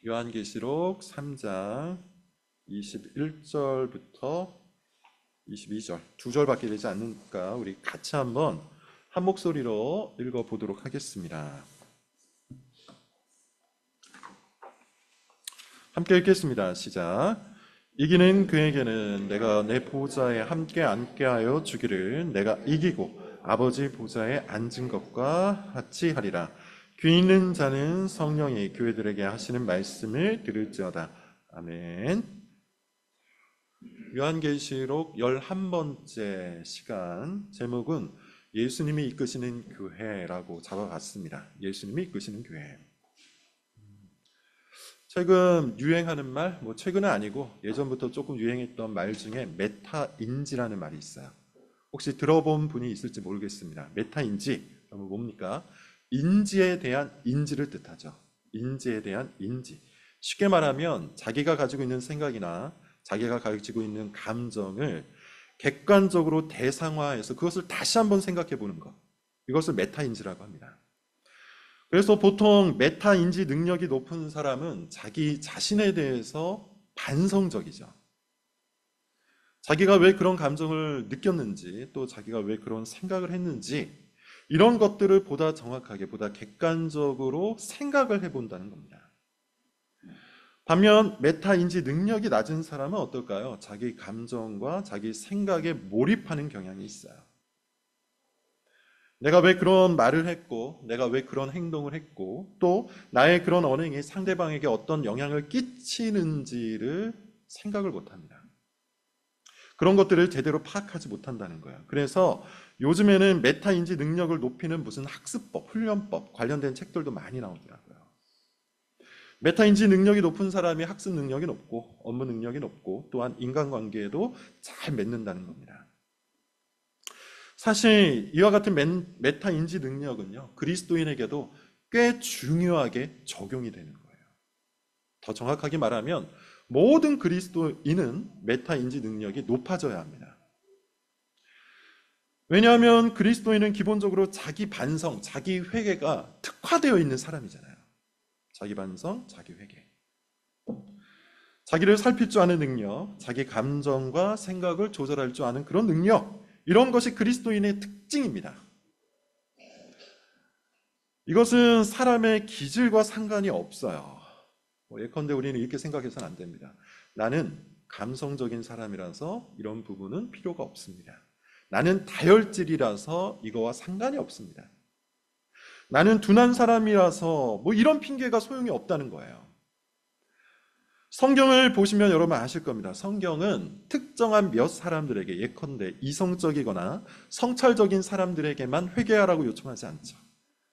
요한계시록 3장 21절부터 22절, 두 절밖에 되지 않으니까 우리 같이 한번 한 목소리로 읽어보도록 하겠습니다. 함께 읽겠습니다. 시작. 이기는 그에게는 내가 내 보좌에 함께 앉게 하여 주기를, 내가 이기고 아버지 보좌에 앉은 것과 같이 하리라. 귀 있는 자는 성령이 교회들에게 하시는 말씀을 들을지어다. 아멘. 요한계시록 11번째 시간, 제목은 예수님이 이끄시는 교회라고 잡아봤습니다. 예수님이 이끄시는 교회. 최근 유행하는 말, 최근은 아니고 예전부터 조금 유행했던 말 중에 메타인지라는 말이 있어요. 혹시 들어본 분이 있을지 모르겠습니다. 메타인지, 그러면 뭡니까? 인지에 대한 인지를 뜻하죠. 인지에 대한 인지. 쉽게 말하면 자기가 가지고 있는 생각이나 자기가 가지고 있는 감정을 객관적으로 대상화해서 그것을 다시 한번 생각해 보는 것. 이것을 메타인지라고 합니다. 그래서 보통 메타인지 능력이 높은 사람은 자기 자신에 대해서 반성적이죠. 자기가 왜 그런 감정을 느꼈는지, 또 자기가 왜 그런 생각을 했는지, 이런 것들을 보다 정확하게, 보다 객관적으로 생각을 해본다는 겁니다. 반면 메타인지 능력이 낮은 사람은 어떨까요? 자기 감정과 자기 생각에 몰입하는 경향이 있어요. 내가 왜 그런 말을 했고, 내가 왜 그런 행동을 했고, 또 나의 그런 언행이 상대방에게 어떤 영향을 끼치는지를 생각을 못합니다. 그런 것들을 제대로 파악하지 못한다는 거예요. 그래서 요즘에는 메타인지 능력을 높이는 무슨 학습법, 훈련법 관련된 책들도 많이 나오더라고요. 메타인지 능력이 높은 사람이 학습 능력이 높고, 업무 능력이 높고, 또한 인간관계에도 잘 맺는다는 겁니다. 사실 이와 같은 메타인지 능력은요, 그리스도인에게도 꽤 중요하게 적용이 되는 거예요. 더 정확하게 말하면 모든 그리스도인은 메타인지 능력이 높아져야 합니다. 왜냐하면 그리스도인은 기본적으로 자기 반성, 자기 회개가 특화되어 있는 사람이잖아요. 자기 반성, 자기 회개. 자기를 살필 줄 아는 능력, 자기 감정과 생각을 조절할 줄 아는 그런 능력, 이런 것이 그리스도인의 특징입니다. 이것은 사람의 기질과 상관이 없어요. 예컨대 우리는 이렇게 생각해서는 안 됩니다. 나는 감성적인 사람이라서 이런 부분은 필요가 없습니다. 나는 다혈질이라서 이거와 상관이 없습니다. 나는 둔한 사람이라서 이런 핑계가 소용이 없다는 거예요. 성경을 보시면 여러분 아실 겁니다. 성경은 특정한 몇 사람들에게, 예컨대 이성적이거나 성찰적인 사람들에게만 회개하라고 요청하지 않죠.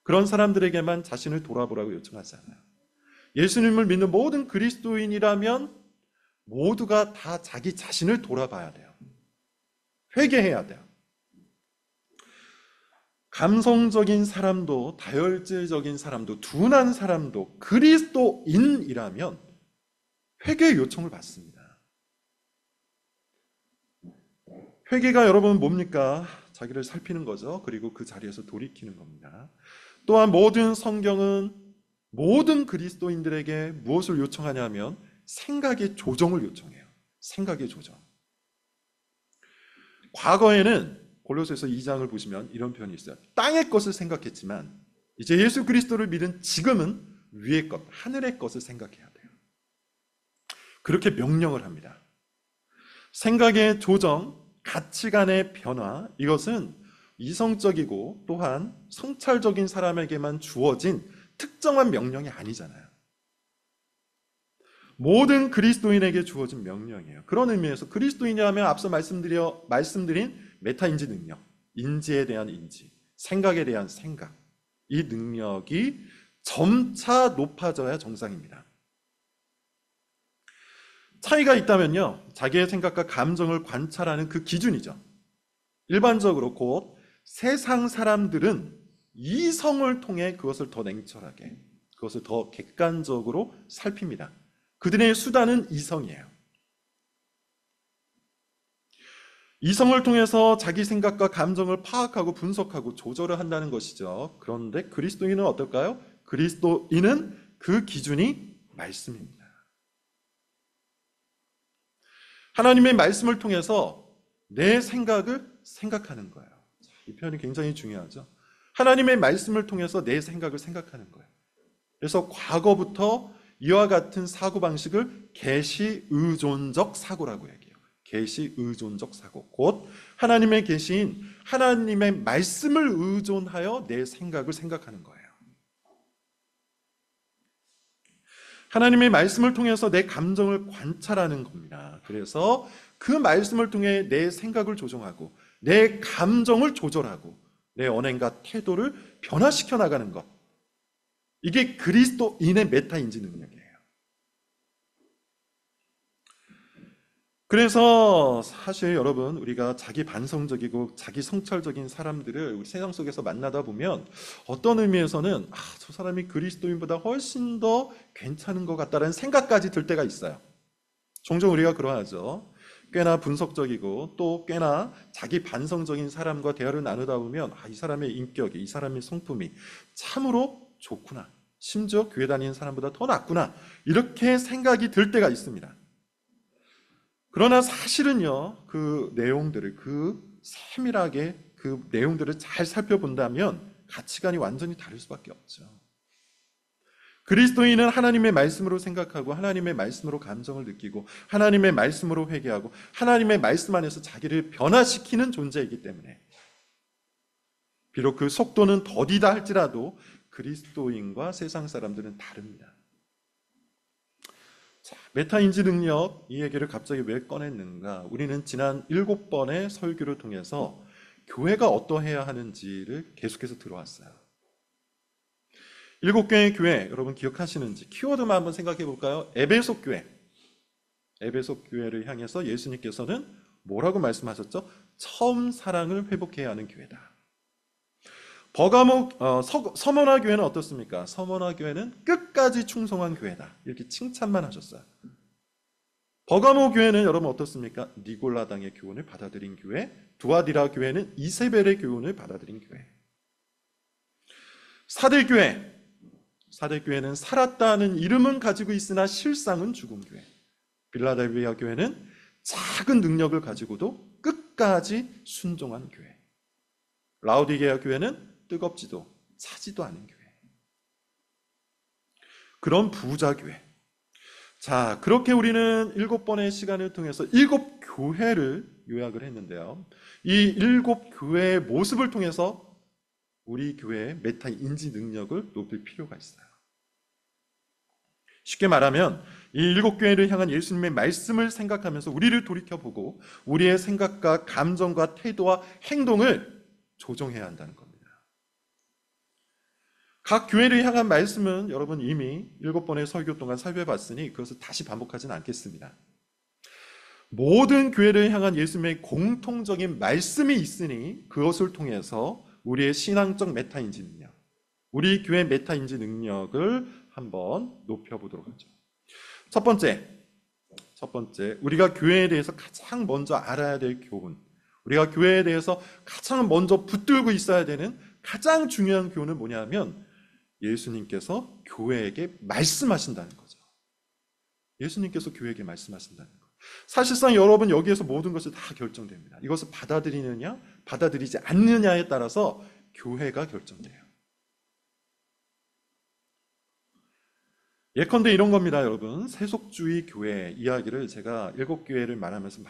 그런 사람들에게만 자신을 돌아보라고 요청하지 않아요. 예수님을 믿는 모든 그리스도인이라면 모두가 다 자기 자신을 돌아봐야 돼요. 회개해야 돼요. 감성적인 사람도, 다혈질적인 사람도, 둔한 사람도 그리스도인이라면 회개의 요청을 받습니다. 회개가 여러분 뭡니까? 자기를 살피는 거죠. 그리고 그 자리에서 돌이키는 겁니다. 또한 모든 성경은 모든 그리스도인들에게 무엇을 요청하냐면 생각의 조정을 요청해요. 생각의 조정. 과거에는 골로새서 2장을 보시면 이런 표현이 있어요. 땅의 것을 생각했지만 이제 예수 그리스도를 믿은 지금은 위의 것, 하늘의 것을 생각해야 돼요. 그렇게 명령을 합니다. 생각의 조정, 가치관의 변화, 이것은 이성적이고 또한 성찰적인 사람에게만 주어진 특정한 명령이 아니잖아요. 모든 그리스도인에게 주어진 명령이에요. 그런 의미에서 그리스도인이라면 앞서 말씀드린 메타인지 능력, 인지에 대한 인지, 생각에 대한 생각, 이 능력이 점차 높아져야 정상입니다. 차이가 있다면요, 자기의 생각과 감정을 관찰하는 그 기준이죠. 일반적으로 곧 세상 사람들은 이성을 통해 그것을 더 냉철하게, 그것을 더 객관적으로 살핍니다. 그들의 수단은 이성이에요. 이성을 통해서 자기 생각과 감정을 파악하고 분석하고 조절을 한다는 것이죠. 그런데 그리스도인은 어떨까요? 그리스도인은 그 기준이 말씀입니다. 하나님의 말씀을 통해서 내 생각을 생각하는 거예요. 이 표현이 굉장히 중요하죠. 하나님의 말씀을 통해서 내 생각을 생각하는 거예요. 그래서 과거부터 이와 같은 사고방식을 계시의존적 사고라고 얘기해요. 계시의존적 사고, 곧 하나님의 계시인 하나님의 말씀을 의존하여 내 생각을 생각하는 거예요. 하나님의 말씀을 통해서 내 감정을 관찰하는 겁니다. 그래서 그 말씀을 통해 내 생각을 조정하고 내 감정을 조절하고 내 언행과 태도를 변화시켜 나가는 것, 이게 그리스도인의 메타인지 능력이에요. 그래서 사실 여러분, 우리가 자기 반성적이고 자기 성찰적인 사람들을 우리 세상 속에서 만나다 보면 어떤 의미에서는 저 사람이 그리스도인보다 훨씬 더 괜찮은 것 같다는 생각까지 들 때가 있어요. 종종 우리가 그러하죠. 꽤나 분석적이고 또 꽤나 자기 반성적인 사람과 대화를 나누다 보면 이 사람의 인격이, 이 사람의 성품이 참으로 좋구나, 심지어 교회 다니는 사람보다 더 낫구나, 이렇게 생각이 들 때가 있습니다. 그러나 사실은요, 그 내용들을, 세밀하게 그 내용들을 잘 살펴본다면 가치관이 완전히 다를 수밖에 없죠. 그리스도인은 하나님의 말씀으로 생각하고 하나님의 말씀으로 감정을 느끼고 하나님의 말씀으로 회개하고 하나님의 말씀 안에서 자기를 변화시키는 존재이기 때문에 비록 그 속도는 더디다 할지라도 그리스도인과 세상 사람들은 다릅니다. 자, 메타인지 능력, 이 얘기를 갑자기 왜 꺼냈는가? 우리는 지난 7번의 설교를 통해서 교회가 어떠해야 하는지를 계속해서 들어왔어요. 7개의 교회, 여러분 기억하시는지 키워드만 한번 생각해 볼까요? 에베소 교회. 에베소 교회를 향해서 예수님께서는 뭐라고 말씀하셨죠? 처음 사랑을 회복해야 하는 교회다. 서머나 교회는 어떻습니까? 서머나 교회는 끝까지 충성한 교회다, 이렇게 칭찬만 하셨어요. 버가모 교회는 여러분 어떻습니까? 니골라당의 교훈을 받아들인 교회. 두아디라 교회는 이세벨의 교훈을 받아들인 교회. 사대교회는 살았다는 이름은 가지고 있으나 실상은 죽은 교회. 빌라델비아 교회는 작은 능력을 가지고도 끝까지 순종한 교회. 라오디게아 교회는 뜨겁지도 차지도 않은 교회. 그런 부자 교회. 자, 그렇게 우리는 7번의 시간을 통해서 7교회를 요약을 했는데요. 이 7교회의 모습을 통해서 우리 교회의 메타 인지 능력을 높일 필요가 있어요. 쉽게 말하면 이 7교회를 향한 예수님의 말씀을 생각하면서 우리를 돌이켜보고 우리의 생각과 감정과 태도와 행동을 조정해야 한다는 겁니다. 각 교회를 향한 말씀은 여러분 이미 7번의 설교 동안 살펴봤으니 그것을 다시 반복하지는 않겠습니다. 모든 교회를 향한 예수님의 공통적인 말씀이 있으니 그것을 통해서 우리의 신앙적 메타인지 능력, 우리 교회 메타인지 능력을 한번 높여보도록 하죠. 첫 번째, 우리가 교회에 대해서 가장 먼저 알아야 될 교훈, 우리가 교회에 대해서 가장 먼저 붙들고 있어야 되는 가장 중요한 교훈은 뭐냐면 예수님께서 교회에게 말씀하신다는 거죠. 예수님께서 교회에게 말씀하신다는 거. 사실상 여러분 여기에서 모든 것이 다 결정됩니다. 이것을 받아들이느냐 받아들이지 않느냐에 따라서 교회가 결정돼요. 예컨대 이런 겁니다, 여러분. 세속주의 교회 이야기를 제가 7교회를 말하면서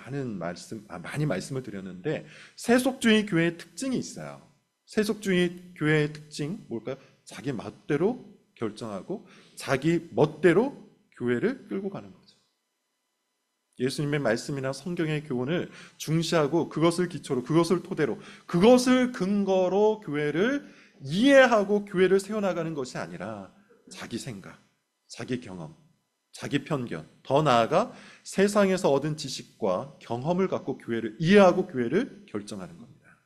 많이 말씀을 드렸는데, 세속주의 교회의 특징이 있어요. 세속주의 교회의 특징 뭘까요? 자기 멋대로 결정하고 자기 멋대로 교회를 끌고 가는 거죠. 예수님의 말씀이나 성경의 교훈을 중시하고 그것을 기초로, 그것을 토대로, 그것을 근거로 교회를 이해하고 교회를 세워나가는 것이 아니라 자기 생각, 자기 경험, 자기 편견, 더 나아가 세상에서 얻은 지식과 경험을 갖고 교회를 이해하고 교회를 결정하는 겁니다.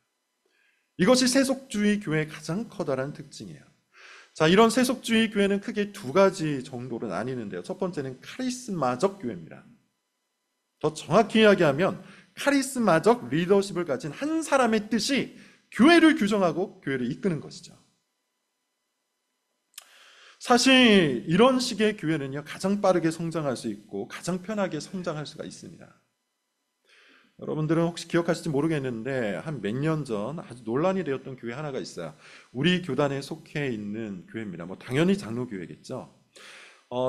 이것이 세속주의 교회의 가장 커다란 특징이에요. 자, 이런 세속주의 교회는 크게 2가지 정도로 나뉘는데요. 첫 번째는 카리스마적 교회입니다. 더 정확히 이야기하면 카리스마적 리더십을 가진 한 사람의 뜻이 교회를 규정하고 교회를 이끄는 것이죠. 사실 이런 식의 교회는요, 가장 빠르게 성장할 수 있고 가장 편하게 성장할 수가 있습니다. 여러분들은 혹시 기억하실지 모르겠는데 한 몇 년 전 아주 논란이 되었던 교회 하나가 있어요. 우리 교단에 속해 있는 교회입니다. 뭐 당연히 장로교회겠죠.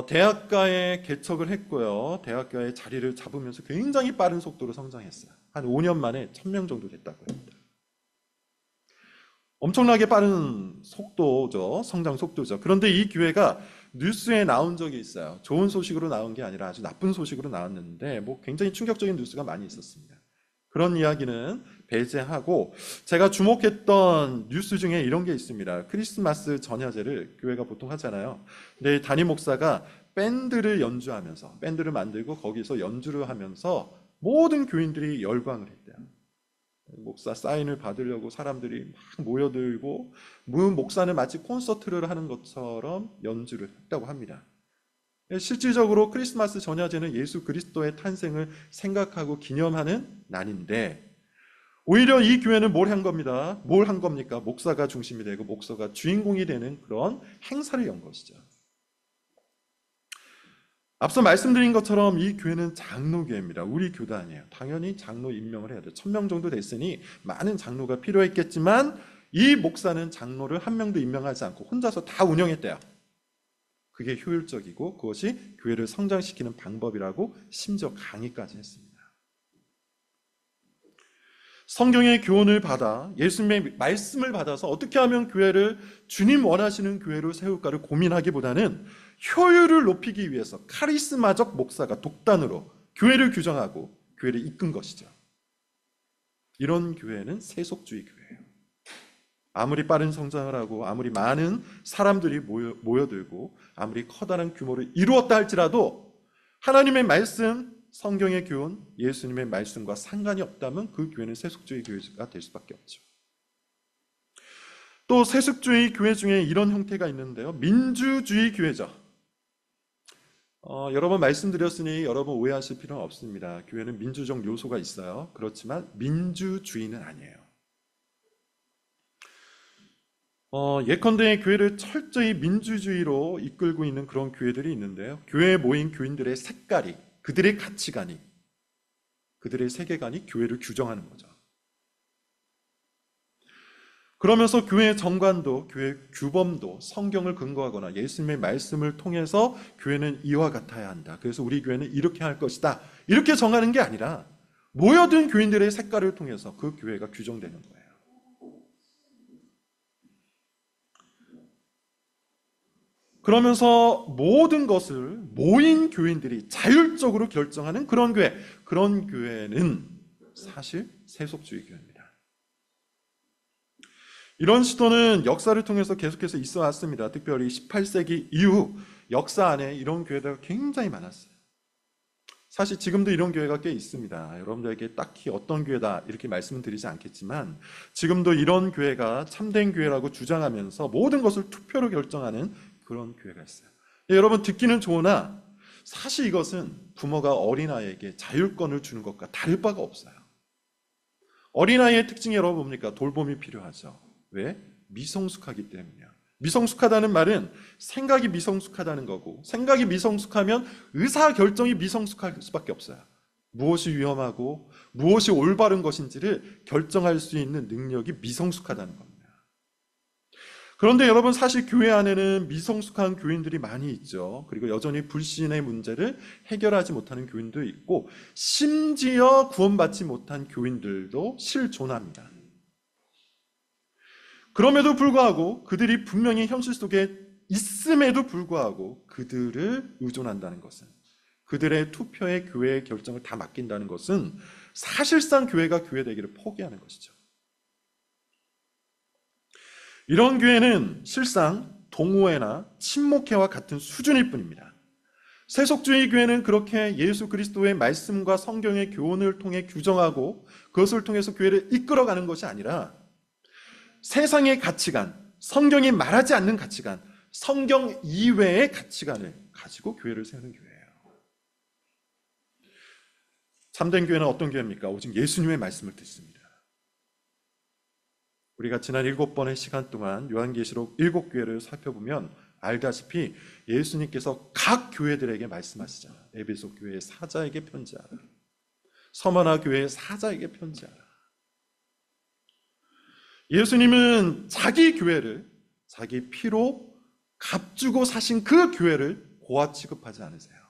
대학가에 개척을 했고요. 대학가에 자리를 잡으면서 굉장히 빠른 속도로 성장했어요. 한 5년 만에 1000명 정도 됐다고 합니다. 엄청나게 빠른 속도죠. 성장 속도죠. 그런데 이 교회가 뉴스에 나온 적이 있어요. 좋은 소식으로 나온 게 아니라 아주 나쁜 소식으로 나왔는데 뭐 굉장히 충격적인 뉴스가 많이 있었습니다. 그런 이야기는 배제하고 제가 주목했던 뉴스 중에 이런 게 있습니다. 크리스마스 전야제를 교회가 보통 하잖아요. 근데 담임 목사가 밴드를 연주하면서 밴드를 만들고 거기서 연주를 하면서 모든 교인들이 열광을 했대요. 목사 사인을 받으려고 사람들이 막 모여들고 목사는 마치 콘서트를 하는 것처럼 연주를 했다고 합니다. 실질적으로 크리스마스 전야제는 예수 그리스도의 탄생을 생각하고 기념하는 날인데 오히려 이 교회는 뭘 한 겁니다. 뭘 한 겁니까? 목사가 중심이 되고 목사가 주인공이 되는 그런 행사를 연 것이죠. 앞서 말씀드린 것처럼 이 교회는 장로교회입니다. 우리 교단이에요. 당연히 장로 임명을 해야 돼요. 1000명 정도 됐으니 많은 장로가 필요했겠지만 이 목사는 장로를 한 명도 임명하지 않고 혼자서 다 운영했대요. 그게 효율적이고 그것이 교회를 성장시키는 방법이라고 심지어 강의까지 했습니다. 성경의 교훈을 받아 예수님의 말씀을 받아서 어떻게 하면 교회를 주님 원하시는 교회로 세울까를 고민하기보다는 효율을 높이기 위해서 카리스마적 목사가 독단으로 교회를 규정하고 교회를 이끈 것이죠. 이런 교회는 세속주의 교회예요. 아무리 빠른 성장을 하고 아무리 많은 사람들이 모여들고 아무리 커다란 규모를 이루었다 할지라도 하나님의 말씀, 성경의 교훈, 예수님의 말씀과 상관이 없다면 그 교회는 세속주의 교회가 될 수밖에 없죠. 또 세속주의 교회 중에 이런 형태가 있는데요. 민주주의 교회죠. 여러 번 말씀드렸으니 여러분 오해하실 필요는 없습니다. 교회는 민주적 요소가 있어요. 그렇지만 민주주의는 아니에요. 예컨대 교회를 철저히 민주주의로 이끌고 있는 그런 교회들이 있는데요. 교회에 모인 교인들의 색깔이, 그들의 가치관이, 그들의 세계관이 교회를 규정하는 거죠. 그러면서 교회의 정관도, 교회의 규범도 성경을 근거하거나 예수님의 말씀을 통해서 교회는 이와 같아야 한다. 그래서 우리 교회는 이렇게 할 것이다. 이렇게 정하는 게 아니라 모여든 교인들의 색깔을 통해서 그 교회가 규정되는 거예요. 그러면서 모든 것을 모인 교인들이 자율적으로 결정하는 그런 교회, 그런 교회는 사실 세속주의 교회입니다. 이런 시도는 역사를 통해서 계속해서 있어 왔습니다. 특별히 18세기 이후 역사 안에 이런 교회가 굉장히 많았어요. 사실 지금도 이런 교회가 꽤 있습니다. 여러분들에게 딱히 어떤 교회다 이렇게 말씀은 드리지 않겠지만 지금도 이런 교회가 참된 교회라고 주장하면서 모든 것을 투표로 결정하는 그런 교회가 있어요. 여러분 듣기는 좋으나 사실 이것은 부모가 어린아이에게 자율권을 주는 것과 다를 바가 없어요. 어린아이의 특징이 여러분 뭡니까? 돌봄이 필요하죠. 왜? 미성숙하기 때문이야. 미성숙하다는 말은 생각이 미성숙하다는 거고 생각이 미성숙하면 의사결정이 미성숙할 수밖에 없어요. 무엇이 위험하고 무엇이 올바른 것인지를 결정할 수 있는 능력이 미성숙하다는 겁니다. 그런데 여러분 사실 교회 안에는 미성숙한 교인들이 많이 있죠. 그리고 여전히 불신의 문제를 해결하지 못하는 교인도 있고 심지어 구원받지 못한 교인들도 실존합니다. 그럼에도 불구하고 그들이 분명히 현실 속에 있음에도 불구하고 그들을 의존한다는 것은 그들의 투표에 교회의 결정을 다 맡긴다는 것은 사실상 교회가 교회 되기를 포기하는 것이죠. 이런 교회는 실상 동호회나 친목회와 같은 수준일 뿐입니다. 세속주의 교회는 그렇게 예수 그리스도의 말씀과 성경의 교훈을 통해 규정하고 그것을 통해서 교회를 이끌어가는 것이 아니라 세상의 가치관, 성경이 말하지 않는 가치관, 성경 이외의 가치관을 가지고 교회를 세우는 교회예요. 참된 교회는 어떤 교회입니까? 오직 예수님의 말씀을 듣습니다. 우리가 지난 7번의 시간 동안 요한계시록 7교회를 살펴보면 알다시피 예수님께서 각 교회들에게 말씀하시잖아요. 에베소 교회의 사자에게 편지하라. 서머나 교회의 사자에게 편지하라. 예수님은 자기 교회를 자기 피로 값주고 사신 그 교회를 고아 취급하지 않으세요.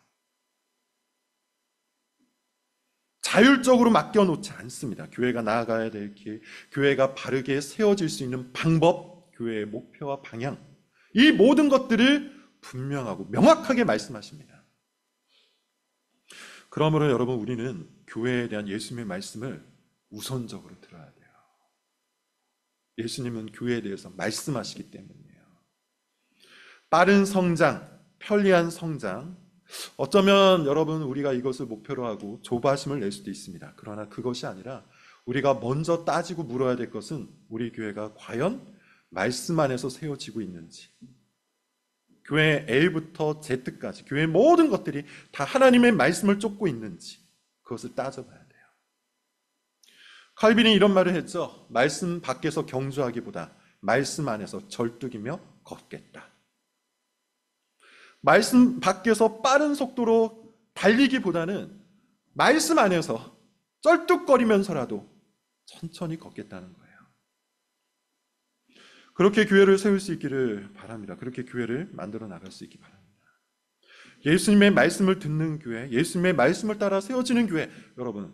자율적으로 맡겨놓지 않습니다. 교회가 나아가야 될 길, 교회가 바르게 세워질 수 있는 방법, 교회의 목표와 방향, 이 모든 것들을 분명하고 명확하게 말씀하십니다. 그러므로 여러분, 우리는 교회에 대한 예수님의 말씀을 우선적으로 들어야 돼요. 예수님은 교회에 대해서 말씀하시기 때문이에요. 빠른 성장, 편리한 성장, 어쩌면 여러분 우리가 이것을 목표로 하고 조바심을 낼 수도 있습니다. 그러나 그것이 아니라 우리가 먼저 따지고 물어야 될 것은 우리 교회가 과연 말씀 안에서 세워지고 있는지, 교회 A부터 Z까지 교회의 모든 것들이 다 하나님의 말씀을 쫓고 있는지 그것을 따져봐야 돼요. 칼빈이 이런 말을 했죠. 말씀 밖에서 경주하기보다 말씀 안에서 절뚝이며 걷겠다. 말씀 밖에서 빠른 속도로 달리기보다는 말씀 안에서 쩔뚝거리면서라도 천천히 걷겠다는 거예요. 그렇게 교회를 세울 수 있기를 바랍니다. 그렇게 교회를 만들어 나갈 수 있기 바랍니다. 예수님의 말씀을 듣는 교회, 예수님의 말씀을 따라 세워지는 교회, 여러분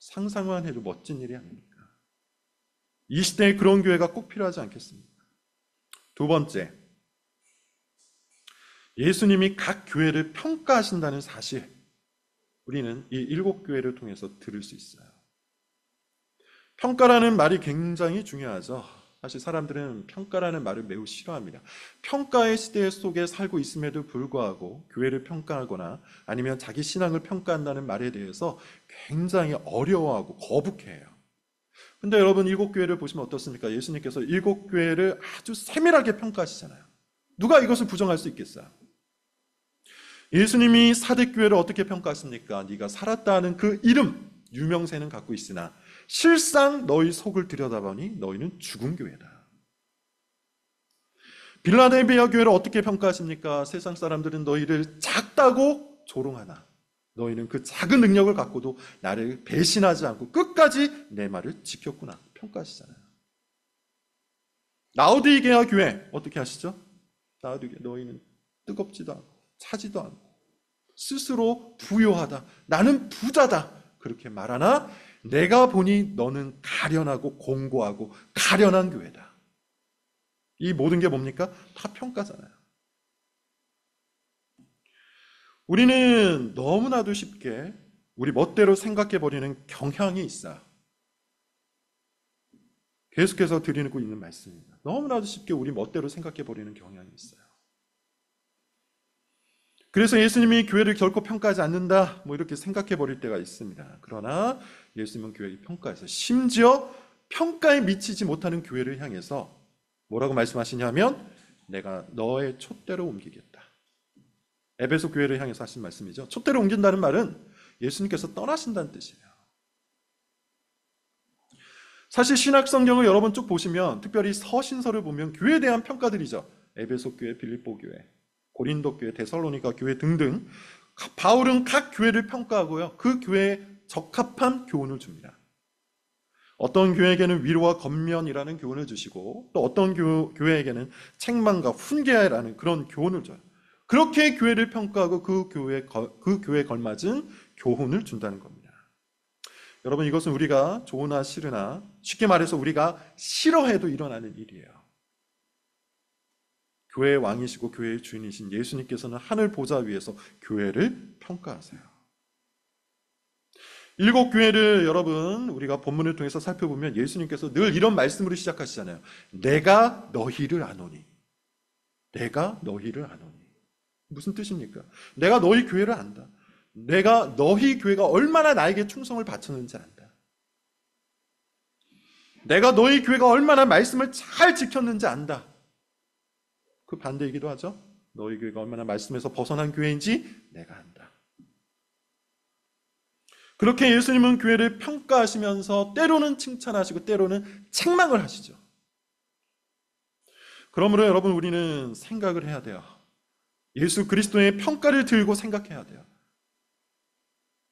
상상만 해도 멋진 일이 아닙니까? 이 시대에 그런 교회가 꼭 필요하지 않겠습니까? 두 번째, 예수님이 각 교회를 평가하신다는 사실, 우리는 이 7교회를 통해서 들을 수 있어요. 평가라는 말이 굉장히 중요하죠. 사실 사람들은 평가라는 말을 매우 싫어합니다. 평가의 시대 속에 살고 있음에도 불구하고 교회를 평가하거나 아니면 자기 신앙을 평가한다는 말에 대해서 굉장히 어려워하고 거북해요. 근데 여러분 7교회를 보시면 어떻습니까? 예수님께서 7교회를 아주 세밀하게 평가하시잖아요. 누가 이것을 부정할 수 있겠어요? 예수님이 사대교회를 어떻게 평가하십니까? 네가 살았다 하는 그 이름, 유명세는 갖고 있으나 실상 너희 속을 들여다보니 너희는 죽은 교회다. 빌라델비아 교회를 어떻게 평가하십니까? 세상 사람들은 너희를 작다고 조롱하나 너희는 그 작은 능력을 갖고도 나를 배신하지 않고 끝까지 내 말을 지켰구나 평가하시잖아요. 라오디게아 교회 어떻게 하시죠? 라오디게아 너희는 뜨겁지도 않고 차지도 않고 스스로 부요하다, 나는 부자다 그렇게 말하나 내가 보니 너는 가련하고 공고하고 가련한 교회다. 이 모든 게 뭡니까? 다 평가잖아요. 우리는 너무나도 쉽게 우리 멋대로 생각해버리는 경향이 있어요. 계속해서 드리고 있는 말씀입니다. 너무나도 쉽게 우리 멋대로 생각해버리는 경향이 있어요. 그래서 예수님이 교회를 결코 평가하지 않는다 이렇게 생각해버릴 때가 있습니다. 그러나 예수님은 교회를 평가해서 심지어 평가에 미치지 못하는 교회를 향해서 뭐라고 말씀하시냐면 내가 너의 촛대로 옮기겠다. 에베소 교회를 향해서 하신 말씀이죠. 촛대로 옮긴다는 말은 예수님께서 떠나신다는 뜻이에요. 사실 신약 성경을 여러 번 쭉 보시면 특별히 서신서를 보면 교회에 대한 평가들이죠. 에베소 교회, 빌립보 교회, 고린도 교회, 데살로니가 교회 등등 바울은 각 교회를 평가하고요. 그 교회에 적합한 교훈을 줍니다. 어떤 교회에게는 위로와 권면이라는 교훈을 주시고 또 어떤 교회에게는 책망과 훈계라는 그런 교훈을 줘요. 그렇게 교회를 평가하고 그 교회에 걸맞은 교훈을 준다는 겁니다. 여러분 이것은 우리가 좋으나 싫으나 쉽게 말해서 우리가 싫어해도 일어나는 일이에요. 교회의 왕이시고 교회의 주인이신 예수님께서는 하늘 보좌 위에서 교회를 평가하세요. 7교회를 여러분 우리가 본문을 통해서 살펴보면 예수님께서 늘 이런 말씀으로 시작하시잖아요. 내가 너희를 아노니. 내가 너희를 아노니. 무슨 뜻입니까? 내가 너희 교회를 안다. 내가 너희 교회가 얼마나 나에게 충성을 바쳤는지 안다. 내가 너희 교회가 얼마나 말씀을 잘 지켰는지 안다. 그 반대이기도 하죠. 너희 교회가 얼마나 말씀에서 벗어난 교회인지 내가 안다. 그렇게 예수님은 교회를 평가하시면서 때로는 칭찬하시고 때로는 책망을 하시죠. 그러므로 여러분, 우리는 생각을 해야 돼요. 예수 그리스도의 평가를 들고 생각해야 돼요.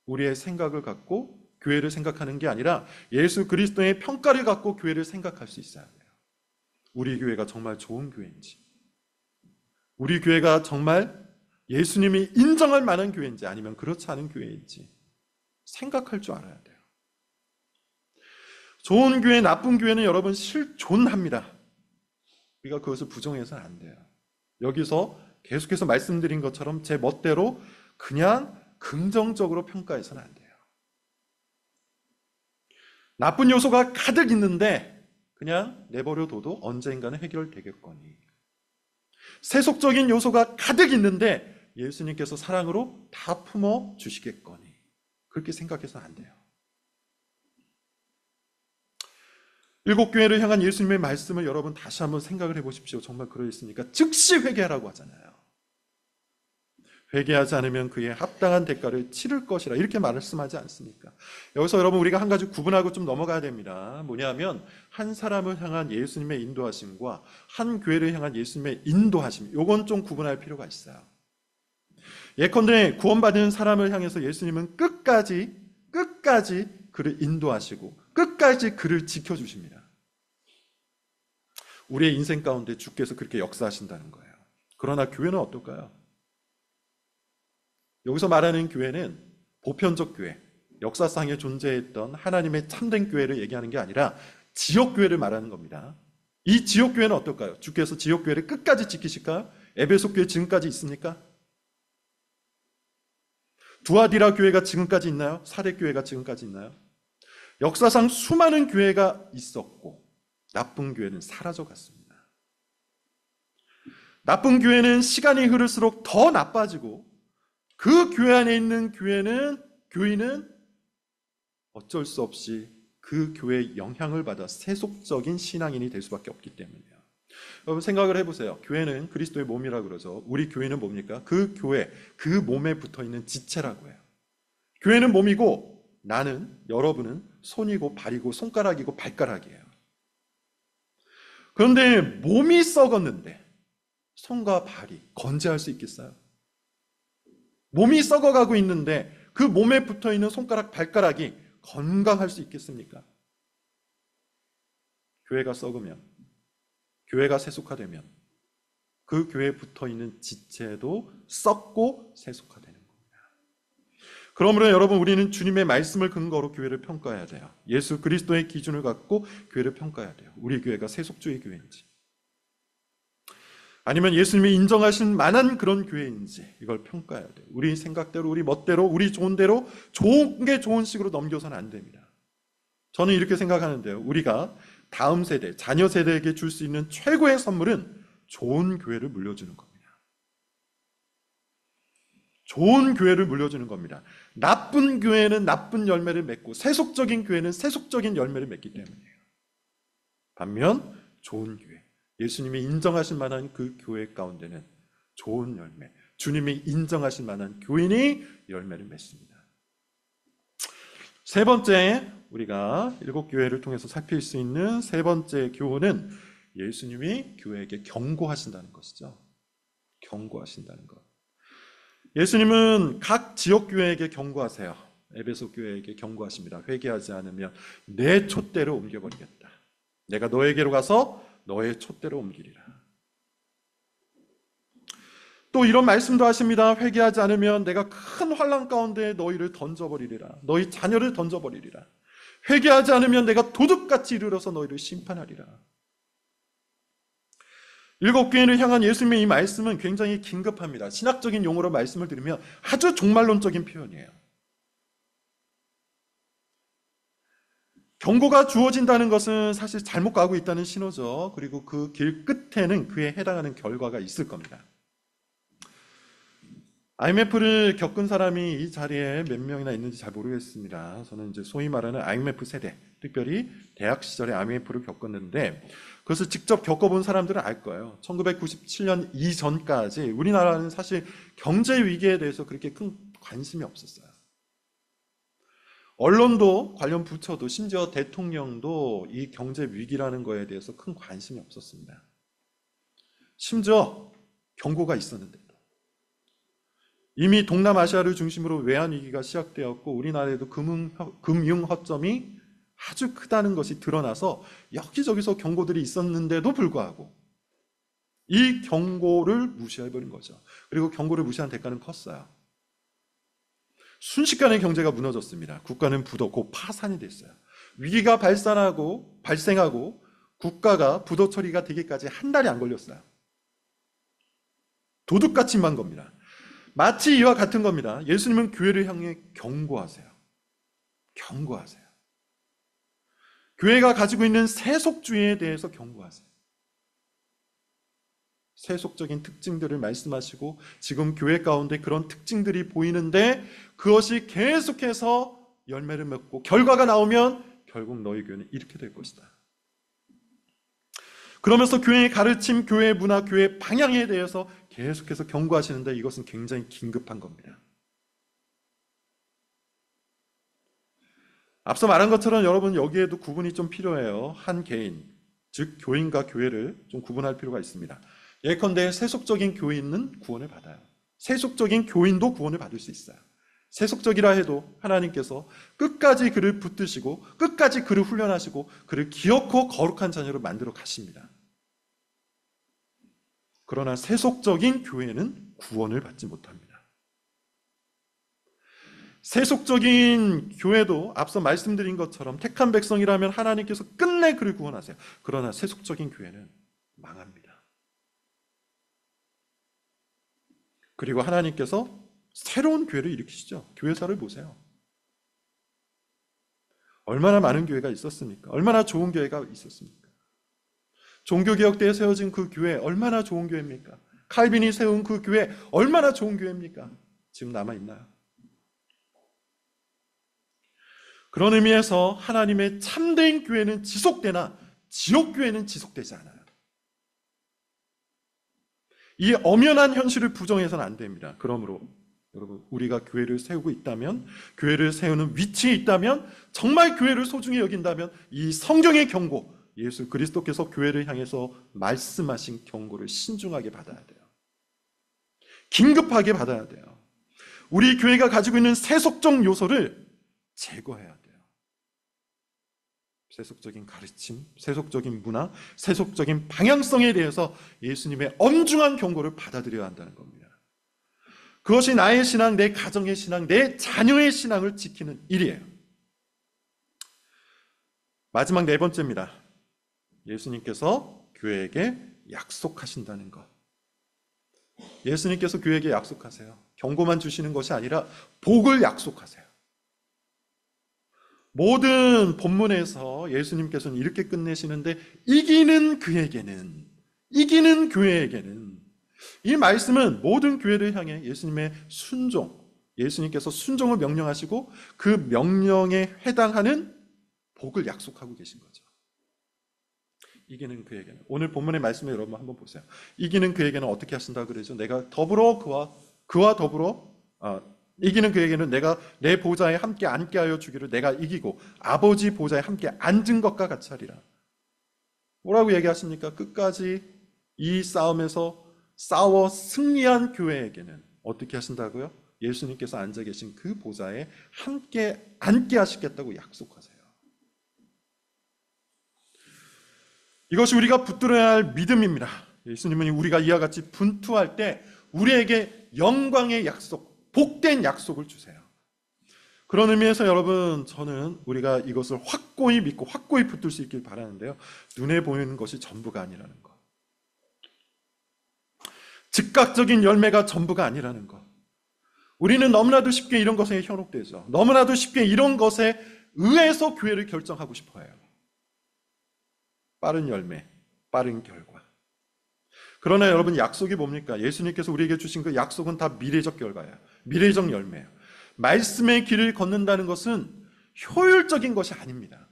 우리의 생각을 갖고 교회를 생각하는 게 아니라 예수 그리스도의 평가를 갖고 교회를 생각할 수 있어야 돼요. 우리 교회가 정말 좋은 교회인지, 우리 교회가 정말 예수님이 인정할 만한 교회인지 아니면 그렇지 않은 교회인지 생각할 줄 알아야 돼요. 좋은 교회, 나쁜 교회는 여러분 실존합니다. 우리가 그것을 부정해서는 안 돼요. 여기서 계속해서 말씀드린 것처럼 제 멋대로 그냥 긍정적으로 평가해서는 안 돼요. 나쁜 요소가 가득 있는데 그냥 내버려둬도 언젠가는 해결되겠거니, 세속적인 요소가 가득 있는데 예수님께서 사랑으로 다 품어 주시겠거니, 그렇게 생각해서는 안 돼요. 일곱 교회를 향한 예수님의 말씀을 여러분 다시 한번 생각을 해보십시오. 정말 그러했습니까? 즉시 회개하라고 하잖아요. 회개하지 않으면 그에 합당한 대가를 치를 것이라, 이렇게 말씀하지 않습니까? 여기서 여러분, 우리가 한 가지 구분하고 좀 넘어가야 됩니다. 뭐냐면 한 사람을 향한 예수님의 인도하심과 한 교회를 향한 예수님의 인도하심, 요건 좀 구분할 필요가 있어요. 예컨대 구원받은 사람을 향해서 예수님은 끝까지 그를 인도하시고 끝까지 그를 지켜주십니다. 우리의 인생 가운데 주께서 그렇게 역사하신다는 거예요. 그러나 교회는 어떨까요? 여기서 말하는 교회는 보편적 교회, 역사상에 존재했던 하나님의 참된 교회를 얘기하는 게 아니라 지역교회를 말하는 겁니다. 이 지역교회는 어떨까요? 주께서 지역교회를 끝까지 지키실까요? 에베소 교회 지금까지 있습니까? 두아디라 교회가 지금까지 있나요? 사대 교회가 지금까지 있나요? 역사상 수많은 교회가 있었고 나쁜 교회는 사라져갔습니다. 나쁜 교회는 시간이 흐를수록 더 나빠지고, 그 교회 안에 있는 교인은 어쩔 수 없이 그 교회의 영향을 받아 세속적인 신앙인이 될 수밖에 없기 때문이에요. 여러분 생각을 해보세요. 교회는 그리스도의 몸이라고 그러죠. 우리 교회는 뭡니까? 그 교회, 그 몸에 붙어있는 지체라고 해요. 교회는 몸이고 나는, 여러분은 손이고 발이고 손가락이고 발가락이에요. 그런데 몸이 썩었는데 손과 발이 건재할 수 있겠어요? 몸이 썩어가고 있는데 그 몸에 붙어있는 손가락, 발가락이 건강할 수 있겠습니까? 교회가 썩으면, 교회가 세속화되면 그 교회에 붙어있는 지체도 썩고 세속화되는 겁니다. 그러므로 여러분, 우리는 주님의 말씀을 근거로 교회를 평가해야 돼요. 예수 그리스도의 기준을 갖고 교회를 평가해야 돼요. 우리 교회가 세속주의 교회인지 아니면 예수님이 인정하신 만한 그런 교회인지 이걸 평가해야 돼요. 우리 생각대로, 우리 멋대로, 우리 좋은 대로, 좋은 게 좋은 식으로 넘겨서는 안 됩니다. 저는 이렇게 생각하는데요. 우리가 다음 세대, 자녀 세대에게 줄 수 있는 최고의 선물은 좋은 교회를 물려주는 겁니다. 좋은 교회를 물려주는 겁니다. 나쁜 교회는 나쁜 열매를 맺고 세속적인 교회는 세속적인 열매를 맺기 때문이에요. 반면 좋은 교회, 예수님이 인정하실 만한 그 교회 가운데는 좋은 열매, 주님이 인정하실 만한 교인이 열매를 맺습니다. 세 번째, 우리가 일곱 교회를 통해서 살필 수 있는 세 번째 교훈은 예수님이 교회에게 경고하신다는 것이죠. 경고하신다는 것. 예수님은 각 지역 교회에게 경고하세요. 에베소 교회에게 경고하십니다. 회개하지 않으면 내 촛대로 옮겨버리겠다. 내가 너에게로 가서 너의 촛대로 옮기리라. 또 이런 말씀도 하십니다. 회개하지 않으면 내가 큰 환난 가운데 너희를 던져버리리라. 너희 자녀를 던져버리리라. 회개하지 않으면 내가 도둑같이 이르러서 너희를 심판하리라. 일곱 교회를 향한 예수님의 이 말씀은 굉장히 긴급합니다. 신학적인 용어로 말씀을 드리면 아주 종말론적인 표현이에요. 경고가 주어진다는 것은 사실 잘못 가고 있다는 신호죠. 그리고 그 길 끝에는 그에 해당하는 결과가 있을 겁니다. IMF를 겪은 사람이 이 자리에 몇 명이나 있는지 잘 모르겠습니다. 저는 이제 소위 말하는 IMF 세대, 특별히 대학 시절에 IMF를 겪었는데 그것을 직접 겪어본 사람들은 알 거예요. 1997년 이전까지 우리나라는 사실 경제 위기에 대해서 그렇게 큰 관심이 없었어요. 언론도, 관련 부처도, 심지어 대통령도 이 경제 위기라는 거에 대해서 큰 관심이 없었습니다. 심지어 경고가 있었는데도. 이미 동남아시아를 중심으로 외환위기가 시작되었고 우리나라에도 금융 허점이 아주 크다는 것이 드러나서 여기저기서 경고들이 있었는데도 불구하고 이 경고를 무시해버린 거죠. 그리고 경고를 무시한 대가는 컸어요. 순식간에 경제가 무너졌습니다. 국가는 부도, 곧 파산이 됐어요. 위기가 발생하고 국가가 부도 처리가 되기까지 한 달이 안 걸렸어요. 도둑같이 만 겁니다. 마치 이와 같은 겁니다. 예수님은 교회를 향해 경고하세요. 경고하세요. 교회가 가지고 있는 세속주의에 대해서 경고하세요. 세속적인 특징들을 말씀하시고 지금 교회 가운데 그런 특징들이 보이는데 그것이 계속해서 열매를 맺고 결과가 나오면 결국 너희 교회는 이렇게 될 것이다. 그러면서 교회의 가르침, 교회의 문화, 교회의 방향에 대해서 계속해서 경고하시는데 이것은 굉장히 긴급한 겁니다. 앞서 말한 것처럼 여러분 여기에도 구분이 좀 필요해요. 한 개인, 즉 교인과 교회를 좀 구분할 필요가 있습니다. 예컨대 세속적인 교인은 구원을 받아요. 세속적인 교인도 구원을 받을 수 있어요. 세속적이라 해도 하나님께서 끝까지 그를 붙드시고 끝까지 그를 훈련하시고 그를 기어코 거룩한 자녀로 만들어 가십니다. 그러나 세속적인 교회는 구원을 받지 못합니다. 세속적인 교회도 앞서 말씀드린 것처럼 택한 백성이라면 하나님께서 끝내 그를 구원하세요. 그러나 세속적인 교회는 망합니다. 그리고 하나님께서 새로운 교회를 일으키시죠. 교회사를 보세요. 얼마나 많은 교회가 있었습니까? 얼마나 좋은 교회가 있었습니까? 종교개혁 때에 세워진 그 교회 얼마나 좋은 교회입니까? 칼빈이 세운 그 교회 얼마나 좋은 교회입니까? 지금 남아있나요? 그런 의미에서 하나님의 참된 교회는 지속되나 지옥교회는 지속되지 않아요. 이 엄연한 현실을 부정해서는 안 됩니다. 그러므로 여러분 우리가 교회를 세우고 있다면, 교회를 세우는 위치에 있다면, 정말 교회를 소중히 여긴다면 이 성경의 경고, 예수 그리스도께서 교회를 향해서 말씀하신 경고를 신중하게 받아야 돼요. 긴급하게 받아야 돼요. 우리 교회가 가지고 있는 세속적 요소를 제거해야 돼요. 세속적인 가르침, 세속적인 문화, 세속적인 방향성에 대해서 예수님의 엄중한 경고를 받아들여야 한다는 겁니다. 그것이 나의 신앙, 내 가정의 신앙, 내 자녀의 신앙을 지키는 일이에요. 마지막 네 번째입니다. 예수님께서 교회에게 약속하신다는 것. 예수님께서 교회에게 약속하세요. 경고만 주시는 것이 아니라 복을 약속하세요. 모든 본문에서 예수님께서는 이렇게 끝내시는데 이기는 그에게는, 이기는 교회에게는, 이 말씀은 모든 교회를 향해 예수님의 순종, 예수님께서 순종을 명령하시고 그 명령에 해당하는 복을 약속하고 계신 거죠. 이기는 그에게는, 오늘 본문의 말씀을 여러분 한번 보세요. 이기는 그에게는 어떻게 하신다 그러죠? 내가 더불어 그와 더불어 이기는 그에게는 내가 내 보좌에 함께 앉게 하여 주기를 내가 이기고 아버지 보좌에 함께 앉은 것과 같이 하리라. 뭐라고 얘기하십니까? 끝까지 이 싸움에서 싸워 승리한 교회에게는 어떻게 하신다고요? 예수님께서 앉아 계신 그 보좌에 함께 앉게 하시겠다고 약속하세요. 이것이 우리가 붙들어야 할 믿음입니다. 예수님은 우리가 이와 같이 분투할 때 우리에게 영광의 약속, 복된 약속을 주세요. 그런 의미에서 여러분, 저는 우리가 이것을 확고히 믿고 확고히 붙들 수 있길 바라는데요. 눈에 보이는 것이 전부가 아니라는 것. 즉각적인 열매가 전부가 아니라는 것. 우리는 너무나도 쉽게 이런 것에 현혹되죠. 너무나도 쉽게 이런 것에 의해서 교회를 결정하고 싶어 해요. 빠른 열매, 빠른 결과. 그러나 여러분, 약속이 뭡니까? 예수님께서 우리에게 주신 그 약속은 다 미래적 결과예요. 미래적 열매예요. 말씀의 길을 걷는다는 것은 효율적인 것이 아닙니다.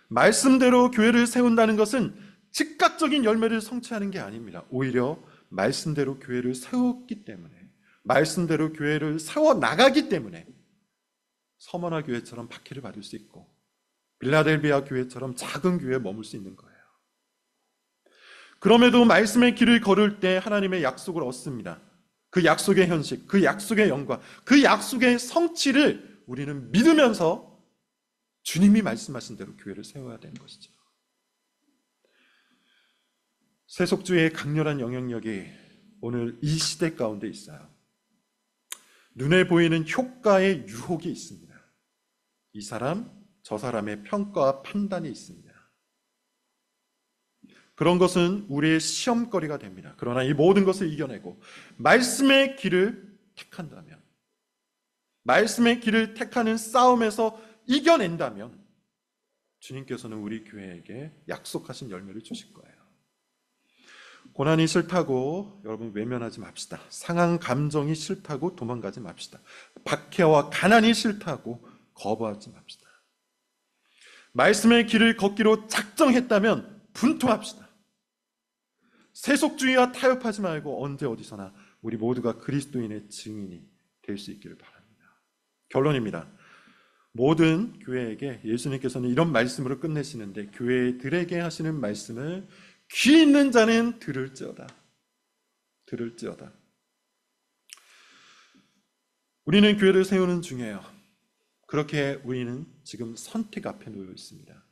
말씀대로 교회를 세운다는 것은 즉각적인 열매를 성취하는 게 아닙니다. 오히려 말씀대로 교회를 세웠기 때문에, 말씀대로 교회를 세워나가기 때문에 서머나 교회처럼 박해를 받을 수 있고 빌라델비아 교회처럼 작은 교회에 머물 수 있는 거예요. 그럼에도 말씀의 길을 걸을 때 하나님의 약속을 얻습니다. 그 약속의 현실, 그 약속의 영광, 그 약속의 성취를 우리는 믿으면서 주님이 말씀하신 대로 교회를 세워야 되는 것이죠. 세속주의의 강렬한 영향력이 오늘 이 시대 가운데 있어요. 눈에 보이는 효과의 유혹이 있습니다. 이 사람, 저 사람의 평가와 판단이 있습니다. 그런 것은 우리의 시험거리가 됩니다. 그러나 이 모든 것을 이겨내고 말씀의 길을 택한다면, 말씀의 길을 택하는 싸움에서 이겨낸다면 주님께서는 우리 교회에게 약속하신 열매를 주실 거예요. 고난이 싫다고 여러분 외면하지 맙시다. 상한 감정이 싫다고 도망가지 맙시다. 박해와 가난이 싫다고 거부하지 맙시다. 말씀의 길을 걷기로 작정했다면 분투합시다. 세속주의와 타협하지 말고 언제 어디서나 우리 모두가 그리스도인의 증인이 될 수 있기를 바랍니다. 결론입니다. 모든 교회에게 예수님께서는 이런 말씀으로 끝내시는데, 교회들에게 하시는 말씀을 귀 있는 자는 들을지어다. 들을지어다. 우리는 교회를 세우는 중이에요. 그렇게 우리는 지금 선택 앞에 놓여 있습니다.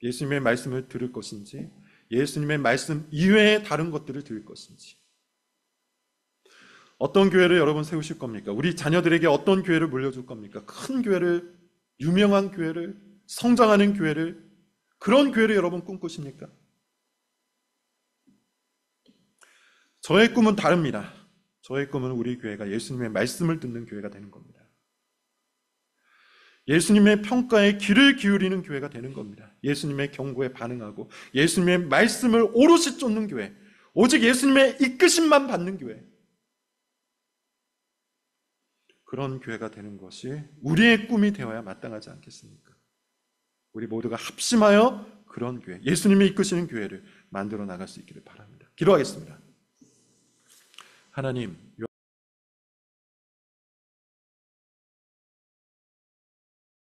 예수님의 말씀을 들을 것인지, 예수님의 말씀 이외의 다른 것들을 들을 것인지. 어떤 교회를 여러분 세우실 겁니까? 우리 자녀들에게 어떤 교회를 물려줄 겁니까? 큰 교회를, 유명한 교회를, 성장하는 교회를, 그런 교회를 여러분 꿈꾸십니까? 저의 꿈은 다릅니다. 저의 꿈은 우리 교회가 예수님의 말씀을 듣는 교회가 되는 겁니다. 예수님의 평가에 귀를 기울이는 교회가 되는 겁니다. 예수님의 경고에 반응하고 예수님의 말씀을 오롯이 쫓는 교회, 오직 예수님의 이끄심만 받는 교회, 그런 교회가 되는 것이 우리의 꿈이 되어야 마땅하지 않겠습니까? 우리 모두가 합심하여 그런 교회, 예수님이 이끄시는 교회를 만들어 나갈 수 있기를 바랍니다. 기도하겠습니다. 하나님,